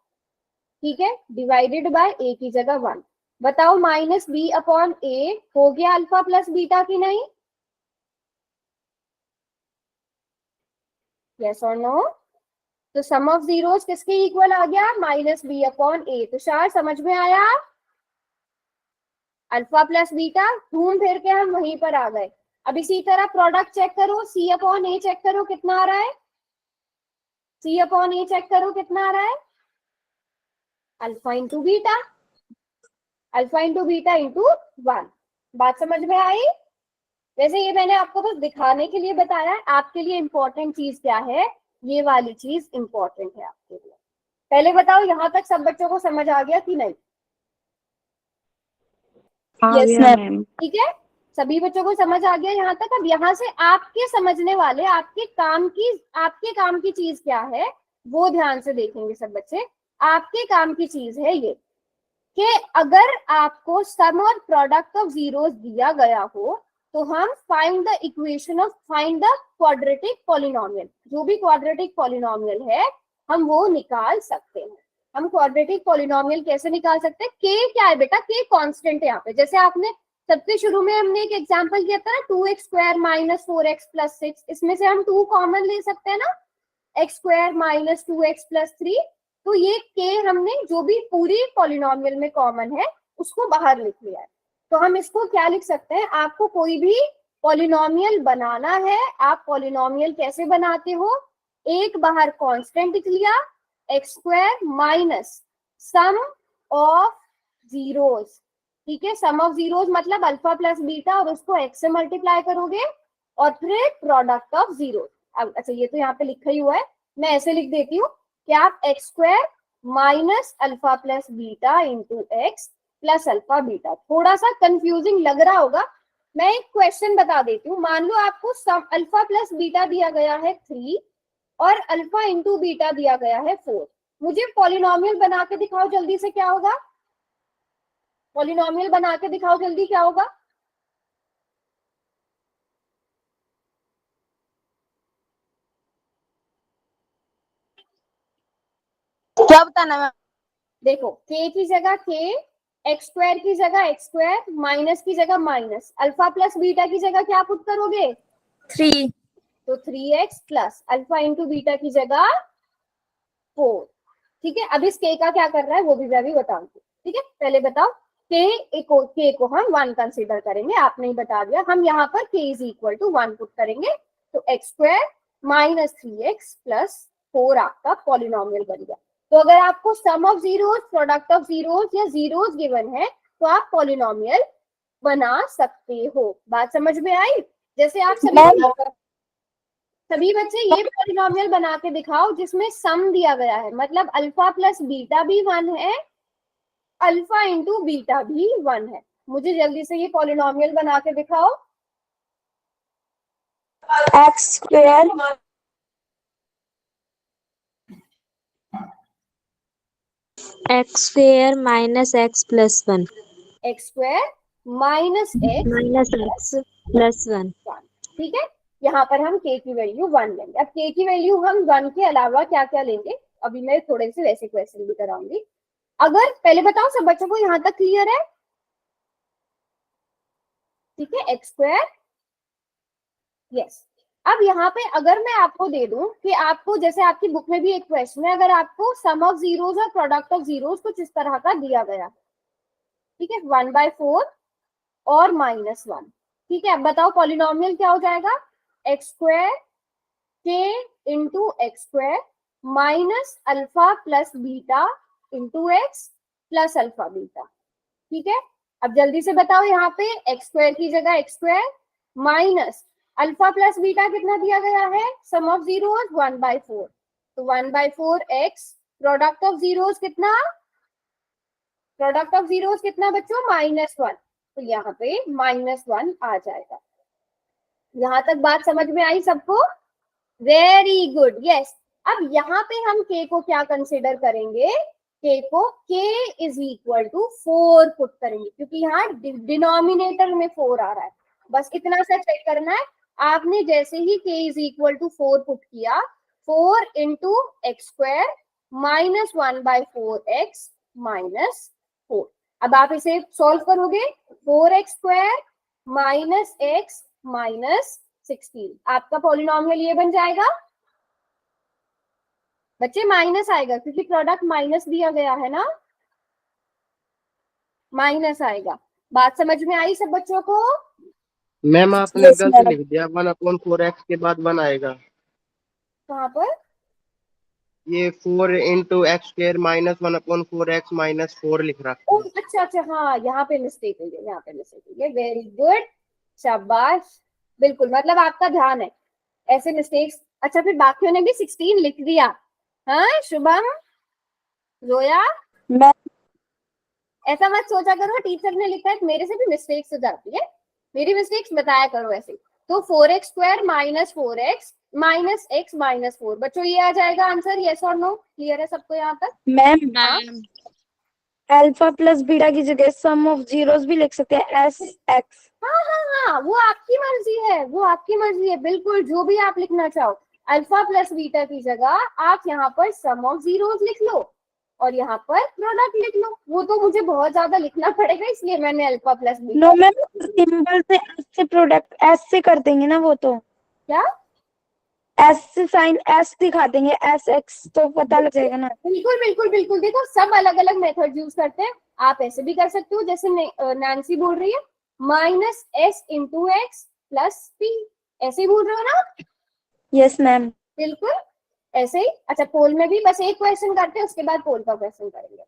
ठीक है। डिवाइडेड बाय ए की जगह 1। बताओ माइनस बी अपॉन ए हो गया अल्फा प्लस बीटा की नहीं? यस और नो? तो सम ऑफ जीरोस किसके इक्वल आ गया? माइनस बी अपॉन ए। तुषार समझ में आया? अल्फा प्लस बीटा, घूम फिर के हम वहीं पर आ गए। अब इसी तरह प्रोडक्ट चेक करो, सी अपॉन ए चेक करो कितना आ रहा है? सी अपॉन ए चेक करो कितना आ रहा है? Alpha into beta, alpha into beta into 1। बात समझ में आई? वैसे ये मैंने आपको बस दिखाने के लिए बताया है, आपके लिए इंपॉर्टेंट चीज क्या है, ये वाली चीज इंपॉर्टेंट है आपके लिए। पहले बताओ यहाँ तक सब बच्चों को समझ आ गया कि नहीं? Yes ma'am. ठीक है, सभी बच्चों को समझ आ गया यहाँ तक। अब यहाँ से आपके समझने वाले, आपके काम की चीज क्या है वो ध्यान से देखेंगे सब बच्चे। आपके काम की चीज है ये कि अगर आपको सम और प्रोडक्ट ऑफ जीरोस दिया गया हो तो हम find the equation of, find the quadratic polynomial, जो भी क्वाड्रेटिक पॉलिनोमियल है हम वो निकाल सकते हैं। हम क्वाड्रेटिक पॉलिनोमियल कैसे निकाल सकते हैं? के क्या है बेटा? के कांस्टेंट है यहाँ पे। जैसे आपने सबसे शुरू में हमने एक एग्जांपल किया था ना, 2x square minus 4x plus 6, इसमें से हम 2 कॉमन ले सकते हैं ना, x square minus 2x plus 3। तो ये के हमने जो भी पूरी पॉलिनोमियल में कॉमन है उसको बाहर लिख लिया है। तो हम इसको क्या लिख सकते हैं? आपको कोई भी पॉलिनोमियल बनाना है, आप पॉलिनोमियल कैसे बनाते हो? एक बाहर कांस्टेंट लिख लिया, x square minus sum of zeros. ठीक है, सम ऑफ जीरोस मतलब अल्फा प्लस बीटा, और उसको एक्स से मल्टीप्लाई करोगे और फिर प्रोडक्ट ऑफ जीरो। अब अच्छा ये तो यहाँ पे लिखा ही हुआ है, मैं ऐसे लिख देती हूँ कि आप x square minus alpha plus beta into x plus alpha beta. थोड़ा सा कंफ्यूजिंग लग रहा होगा, मैं एक क्वेश्चन बता देती हूँ। मान लो आपको सम अल्फा प्लस बीटा दिया गया है 3 और अल्फा इंटू बीटा दिया गया है 4। मुझे पॉलिनोमियल बना के दिखाओ जल्दी से, क्या होगा? पॉलिनोमियल बना के दिखाओ जल्दी, क्या होगा? क्या बताना मैम? देखो, के की जगह के, एक्स स्क्वायर की जगह एक्स स्क्वायर, माइनस की जगह माइनस, अल्फा प्लस बीटा की जगह क्या पुट करोगे? 3। तो 3x plus alpha into beta की जगह 4। ठीक है, अब इस के का क्या कर रहा है वो भी मैं भी बताऊंगी। ठीक है, पहले बताओ के को हम 1 कंसीडर करेंगे, आपने ही बता दिया। हम यहाँ पर k is equal to 1 put करेंगे, तो x square minus 3x plus 4 आपका पॉलिनोमियल बन गया। तो अगर आपको sum of zeros, product of zeros या जीरोस गिवन है तो आप पॉलिनोमियल बना सकते हो। बात समझ में आई? जैसे आप सभी बच्चे ये पॉलिनोमियल बना के दिखाओ जिसमें सम दिया गया है, मतलब अल्फा प्लस बीटा भी 1 है, अल्फा इंटू बीटा भी 1 है। मुझे जल्दी से ये पॉलिनोमियल बना के दिखाओ। X square x square minus x plus one x square minus x minus x plus one. ठीक है, यहाँ पर हम k की वैल्यू 1 लेंगे। अब k की वैल्यू हम 1 के अलावा क्या क्या लेंगे, अभी मैं थोड़े से वैसे क्वेश्चन भी कराऊंगी। अगर पहले बताओ सब बच्चों को यहाँ तक क्लियर है? ठीक है, एक्स स्क्वायर, यस। अब यहाँ पे अगर मैं आपको दे दूं कि आपको, जैसे आपकी बुक में भी एक क्वेश्चन है, अगर आपको सम ऑफ जीरोस और प्रोडक्ट ऑफ जीरोस कुछ इस तरह का दिया गया, ठीक है, 1/4 और -1, ठीक है। अब बताओ पॉलिनोमियल क्या हो जाएगा? एक्स स्क्वायर के into X square minus alpha plus beta into x plus alpha beta, ठीक है। अब जल्दी से बताओ, यहाँ पे एक्स स्क्वायर की जगह x square minus alpha plus beta कितना दिया गया है? सम ऑफ जीरोस 1/4, तो 1/4 एक्स, प्रोडक्ट ऑफ जीरोस कितना? प्रोडक्ट ऑफ जीरोस कितना बच्चों? -1, तो यहाँ पे -1 आ जाएगा। यहाँ तक बात समझ में आई सबको? Very good, yes. अब यहाँ पे हम k को क्या कंसिडर करेंगे? k को k is equal to 4 put करेंगे, क्योंकि यहाँ डिनोमिनेटर में 4 आ रहा है। बस इतना सा चेक करना है, आपने जैसे ही k is equal to 4 put किया, 4 into X square minus 1/4 X minus 4। अब आप इसे सॉल्व करोगे, 4x square minus x minus 16, आपका पॉलिनोमियल ये बन जाएगा बच्चे। माइनस आएगा क्योंकि प्रोडक्ट माइनस दिया गया है ना, माइनस आएगा। बात समझ में आई सब बच्चों को? मैम आपने Yes, गलत ma'am. लिख दिया, 1/4x के बाद 1 आएगा। कहाँ पर? ये 4 into X square minus 1/4x minus 4 लिख रहा ओ है। अच्छा अच्छा, हाँ यहाँ पे मिस्टेक हुई है, यहाँ पे मिस्टेक हुई है। वेरी गुड, शाबाश, बिल्कुल, मतलब आपका ध्यान है ऐसे मिस्टेक्स। अच्छा, फिर बाकियों ने भी 16 लिख दिया। हाँ शुभम, जोया, मैं ऐसा मत सोचा करो टीचर ने लिखा है मेरे से भी मिस्टेक्स हो जाती है, मेरी मिस्टेक्स बताया करो ऐसे। तो 4x square minus 4x minus x minus 4, बच्चों ये आ जाएगा आंसर, यस और नो? क्लियर है सबको यहाँ तक? Ma'am ma'am alpha plus beta की जगह सम ऑफ जीरोस भी लिख सकते हैं, एस एक्स। हाँ हाँ हाँ, वो आपकी मर्जी है, वो आपकी मर्जी है, बिल्कुल जो भी आप लिखना चाहो। अल्फा प्लस बीटा की जगह आप यहाँ पर सम ऑफ जीरोस लिख लो और यहाँ पर प्रोडक्ट लिख लो। वो तो मुझे बहुत ज्यादा लिखना पड़ेगा, इसलिए मैंने alpha plus beta. No ma'am, symbol से एस से प्रोडक्ट एस से कर देंगे ना, वो तो क्या? एस से साइन एस दिखा देंगे, एस एक्स, तो पता लग जाएगा ना। बिल्कुल बिल्कुल बिल्कुल, देखो सब अलग अलग मेथड यूज करते हैं। आप ऐसे भी कर सकते हो जैसे नैन्सी बोल रही है, minus S into x plus P, ऐसे ही बोल रहे हो ना? Yes ma'am. बिल्कुल ऐसे ही। अच्छा, पोल में भी बस एक क्वेश्चन करते हैं, उसके बाद पोल का क्वेश्चन करेंगे।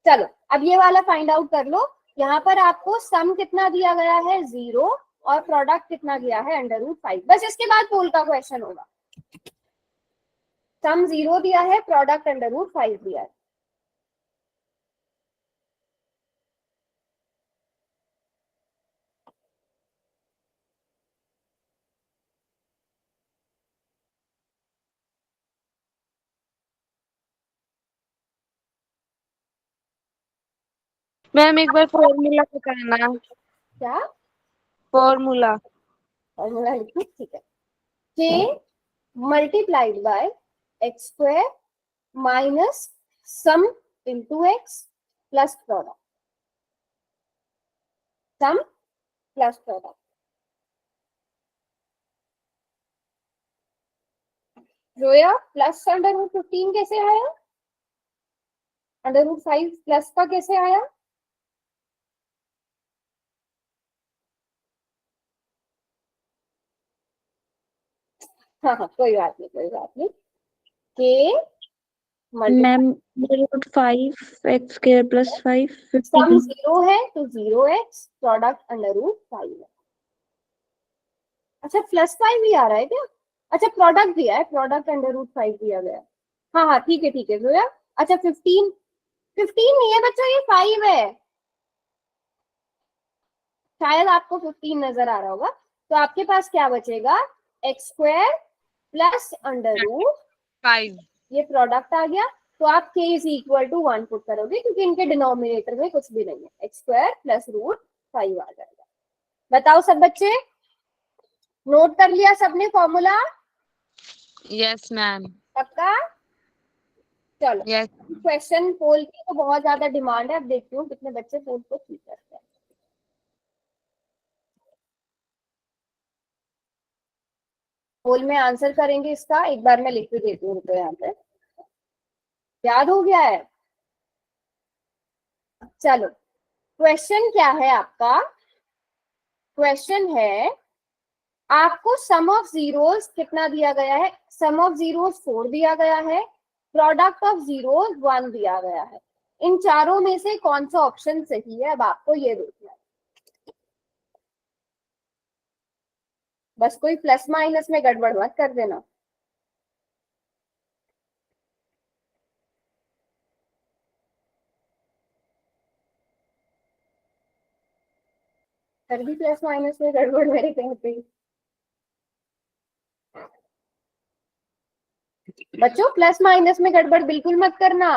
चलो अब ये वाला फाइंड आउट कर लो। यहाँ पर आपको सम कितना दिया गया है? 0, और प्रोडक्ट कितना दिया है? √5। बस इसके बाद पोल का क्वेश्चन होगा। सम 0 दिया है, प्रोडक्ट √5 दिया है। मैम एक बार फॉर्मूला बताना। क्या फॉर्मूला? फॉर्मूला लिखो, ठीक है। k multiplied by X square minus sum into x plus product, sum plus product. Zoya, plus √15 कैसे आया? √5 प्लस का कैसे आया? हाँ हाँ, कोई बात नहीं, कोई बात नहीं। k ma'am √5 x square plus 5 सम 15। 0 है तो 0x, प्रोडक्ट √5 है। अच्छा, +5 भी आ रहा है क्या? अच्छा, प्रोडक्ट दिया है, प्रोडक्ट √5 दिया गया है। हाँ हाँ, ठीक है ठीक है जोया। अच्छा, 15 नहीं है बच्चों, ये 5 है। शायद आपको 15 नजर आ रहा होगा। तो आपके पास क्या बचेगा? X square plus √5, 5। ये प्रोडक्ट आ गया, तो आप k is equal to 1 put करोगे क्योंकि इनके डिनोमिनेटर में कुछ भी नहीं है, एक्स स्क्वायर प्लस रूट 5 आ जाएगा। बताओ सब बच्चे, नोट कर लिया सबने फॉर्मूला? Yes, ma'am. पक्का? चलो Yes. क्वेश्चन पोल की तो बहुत ज्यादा डिमांड है, अब देखती हूँ कितने बच्चे पोल को ठीक करते हैं। पोल में आंसर करेंगे इसका, एक बार मैं लिख के देती हूँ तो यहाँ पे याद हो गया है। चलो क्वेश्चन क्या है आपका? क्वेश्चन है आपको सम ऑफ जीरोस कितना दिया गया है? सम ऑफ जीरोस 4 दिया गया है, प्रोडक्ट ऑफ जीरोस 1 दिया गया है। इन चारों में से कौन सा ऑप्शन सही है, अब आपको ये देखना है। बस कोई प्लस माइनस में गड़बड़ मत कर देना। कर भी प्लस माइनस में गड़बड़ मेरे कहते ही। बच्चों प्लस माइनस में गड़बड़ बिल्कुल मत करना।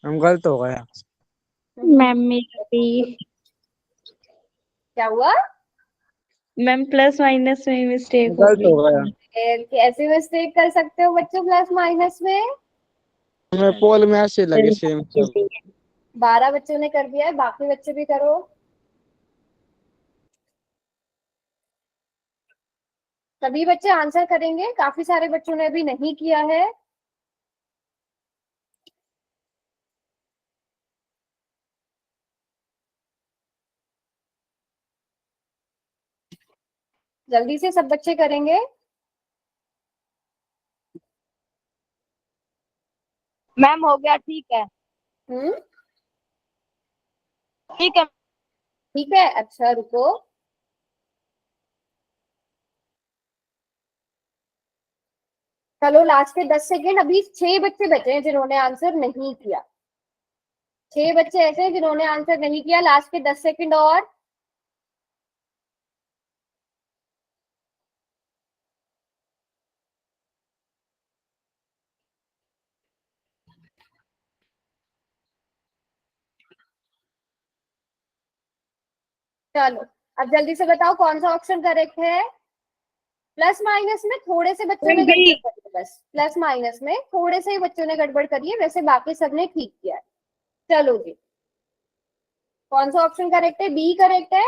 हम गलत हो गया। मैम मेरी क्या हुआ? मैम प्लस माइनस में मिस्टेक हो गलत हो गई। गया। कैसे मिस्टेक कर सकते हो बच्चों प्लस माइनस में? हमें पोल में ऐसे लगे सेम सब। 12 बच्चों ने कर दिया है, बाकी बच्चे भी करो। सभी बच्चे आंसर करेंगे, काफी सारे बच्चों ने अभी नहीं किया है। जल्दी से सब बच्चे करेंगे। मैम हो गया, ठीक है। ठीक है। ठीक है, अच्छा रुको। चलो लास्ट के 10 सेकेंड। अभी 6 बच्चे बचे हैं जिन्होंने आंसर नहीं किया। 6 बच्चे ऐसे हैं जिन्होंने आंसर नहीं किया। लास्ट के 10 सेकेंड और। चलो अब जल्दी से बताओ कौन सा ऑप्शन करेक्ट है? प्लस माइनस में थोड़े से बच्चों ने गड़बड़ करी है, बस प्लस माइनस में थोड़े से ही बच्चों ने गड़बड़ करी है, वैसे बाकी सबने ठीक किया है। चलो जी, कौन सा ऑप्शन करेक्ट है? बी करेक्ट है।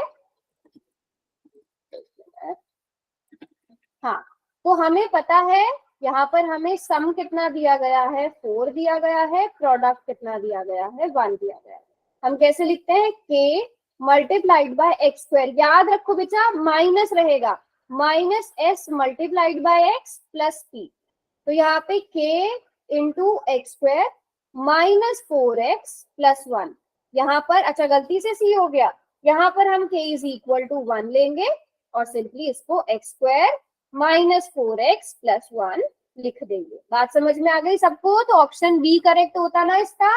हाँ, तो हमें पता है यहाँ पर हमें सम कितना दिया गया है? 4 दिया गया है। प्रोडक्ट कितना दिया गया है? 1 दिया गया है। हम कैसे लिखते हैं? k multiplied by X square. याद रखो बेटा, माइनस रहेगा, minus S multiplied by x plus P. तो यहाँ पे k into X square minus 4x plus 1। यहाँ पर अच्छा गलती से c हो गया, यहाँ पर हम k इज इक्वल टू 1 लेंगे और सिंपली इसको x square minus 4x plus 1 लिख देंगे। बात समझ में आ गई सबको? तो ऑप्शन बी करेक्ट होता ना इसका?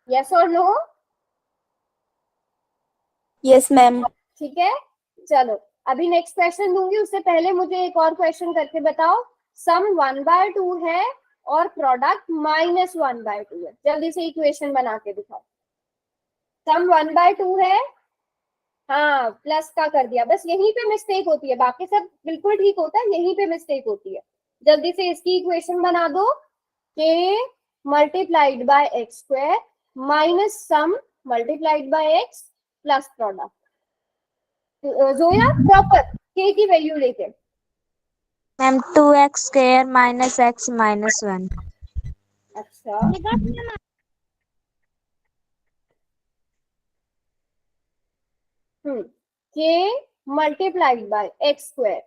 यस और नो? Yes ma'am. ठीक है, चलो अभी नेक्स्ट क्वेश्चन दूंगी, उससे पहले मुझे एक और क्वेश्चन करके बताओ। सम 1/2 है और प्रोडक्ट -1/2 है। जल्दी से इक्वेशन बना के दिखाओ। सम 1/2 है, हाँ प्लस का कर दिया, बस यहीं पे मिस्टेक होती है, बाकी सब बिल्कुल ठीक होता है, यहीं पे मिस्टेक होती है। जल्दी से इसकी इक्वेशन बना दो। k multiplied by X square minus some multiplied by x plus product. Zoya proper k की वैल्यू लेके। Ma'am 2x square minus x minus 1। अच्छा k multiplied by X square,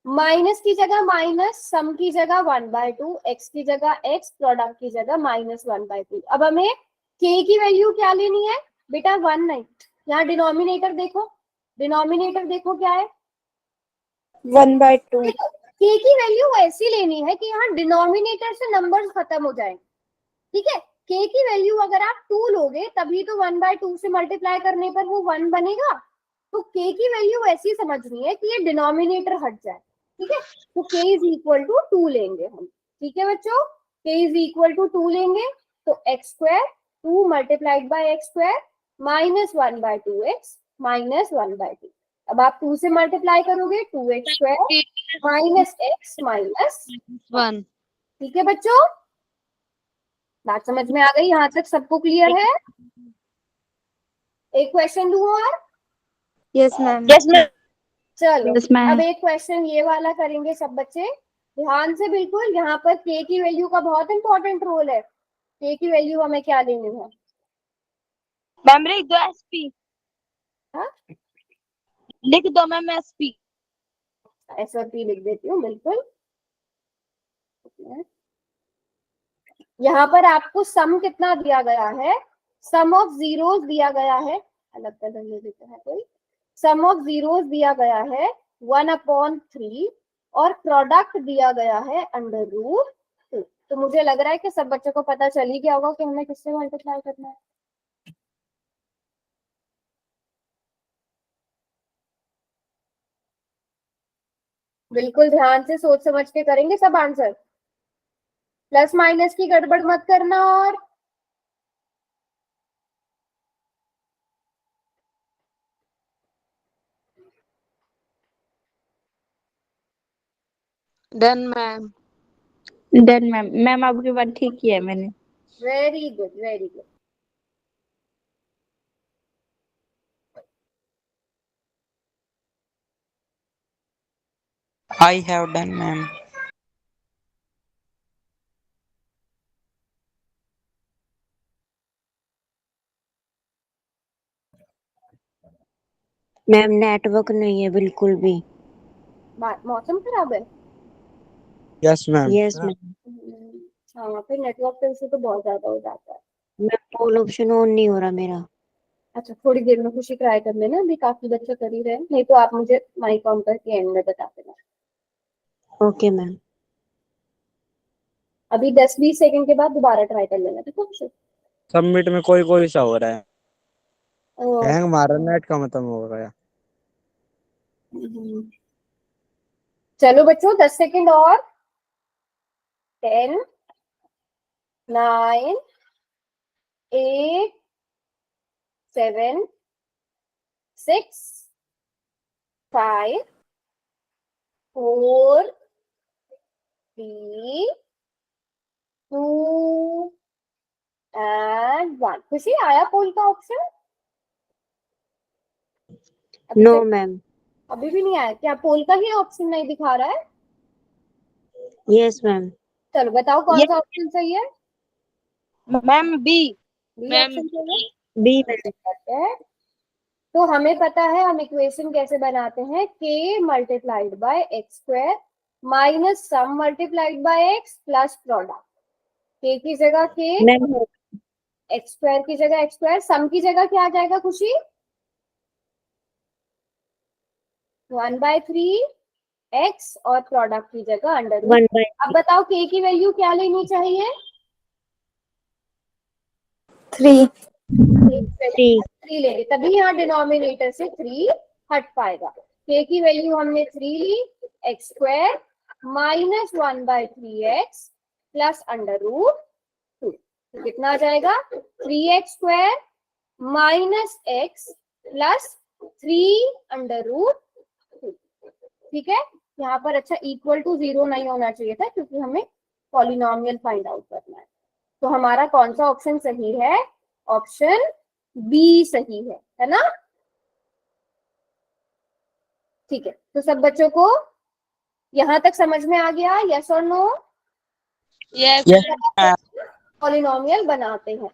minus की जगह माइनस, सम की जगह 1/2, एक्स की जगह एक्स, प्रोडक्ट की जगह -1/2। अब हमें k की वैल्यू क्या लेनी है बेटा? 1 नहीं, यहाँ डिनोमिनेटर देखो, डिनोमिनेटर देखो क्या है? 1/2। k की वैल्यू ऐसी लेनी है कि यहाँ डिनोमिनेटर से नंबर्स खत्म हो जाए। ठीक है, k की वैल्यू अगर आप 2 लोगे तभी तो 1/2 से मल्टीप्लाई करने पर वो 1 बनेगा। तो k की वैल्यू ऐसी समझनी है कि ये डिनोमिनेटर हट जाए, ठीक है। तो k इज इक्वल टू 2 लेंगे हम, ठीक है बच्चों। k इज इक्वल टू 2 लेंगे तो x square 2 multiplied by x square minus 1/2x minus 1/2। अब आप 2 से मल्टीप्लाई करोगे 2x square minus x minus 1। ठीक है बच्चों, बात समझ में आ गई? यहाँ तक सबको क्लियर है? एक क्वेश्चन दूं और? Yes ma'am. चलो Yes, ma'am. अब एक क्वेश्चन ये वाला करेंगे सब बच्चे, ध्यान से बिल्कुल। यहाँ पर k की वैल्यू का बहुत इंपॉर्टेंट रोल है। k की वैल्यू हमें क्या लेनी है? मैम लिख दो एसपी। हाँ? लिख दो मैम एसपी। SRP लिख देती हूँ, बिल्कुल। यहाँ पर आपको सम कितना दिया गया है? सम ऑफ जीरोस दिया गया है, अलग कलर ले देते हैं कोई। सम ऑफ जीरोस दिया गया है 1/3 और प्रोडक्ट दिया गया है √2। तो मुझे लग रहा है कि सब बच्चों को पता चल ही गया होगा कि हमें किससे मल्टीप्लाई करना है। बिल्कुल ध्यान से सोच समझ के करेंगे सब आंसर, प्लस माइनस की गड़बड़ मत करना। और done ma'am. Done ma'am. Ma'am आपकी बात ठीक किया है मैंने। Very good, very good. I have done, ma'am. Ma'am network नहीं है बिल्कुल भी। मौसम खराब है? Yes ma'am. Yes ma'am. हाँ, फिर नेटवर्क पे इशू तो बहुत ज्यादा हो जाता है। मैम पोल ऑप्शन ऑन नहीं हो रहा मेरा। अच्छा, थोड़ी देर में खुशी ट्राई कर लेना, अभी काफी बच्चे कर ही रहे हैं, नहीं तो आप मुझे माइक काउंटर के एंड में बता देना। Okay ma'am. अभी 10-20 सेकंड के बाद दोबारा ट्राई कर लेना, ठीक है? सबमिट में कोई कोई सा हो रहा है, ओ, हैंग मारा, नेट का मतलब हो गया। चलो बच्चों 10 सेकंड और। 10 9 8 7 6 5 4 3 2 एंड 1। खुशी आया पोल का ऑप्शन? No ma'am. अभी भी नहीं आया? क्या पोल का ही ऑप्शन नहीं दिखा रहा है? Yes ma'am. चलो बताओ कौन सा ऑप्शन सही है? Ma'am B. बी ऑप्शन सही है? बी है। तो हमें पता है हम इक्वेशन कैसे बनाते हैं, k multiplied by X square minus some multiplied by x plus product. k की जगह k, मैम एक्स स्क्वायर की जगह एक्स स्क्वायर, सम की जगह क्या आ जाएगा खुशी? 1/3x और प्रोडक्ट की जगह √। अब बताओ k की वैल्यू क्या लेनी चाहिए? 3। 3 लेंगे तभी यहाँ डिनोमिनेटर से 3 हट पाएगा। k की वैल्यू हमने 3 ली, x square minus 1/3x plus √2। तो कितना आ जाएगा? 3x square minus x plus 3 √2। ठीक है, यहाँ पर अच्छा इक्वल टू 0 नहीं होना चाहिए था क्योंकि हमें पॉलिनोमियल फाइंड आउट करना है। तो हमारा कौन सा ऑप्शन सही है? ऑप्शन बी सही है ना? ठीक है, तो सब बच्चों को यहाँ तक समझ में आ गया? यस और नो? यस। पॉलिनोमियल बनाते हैं।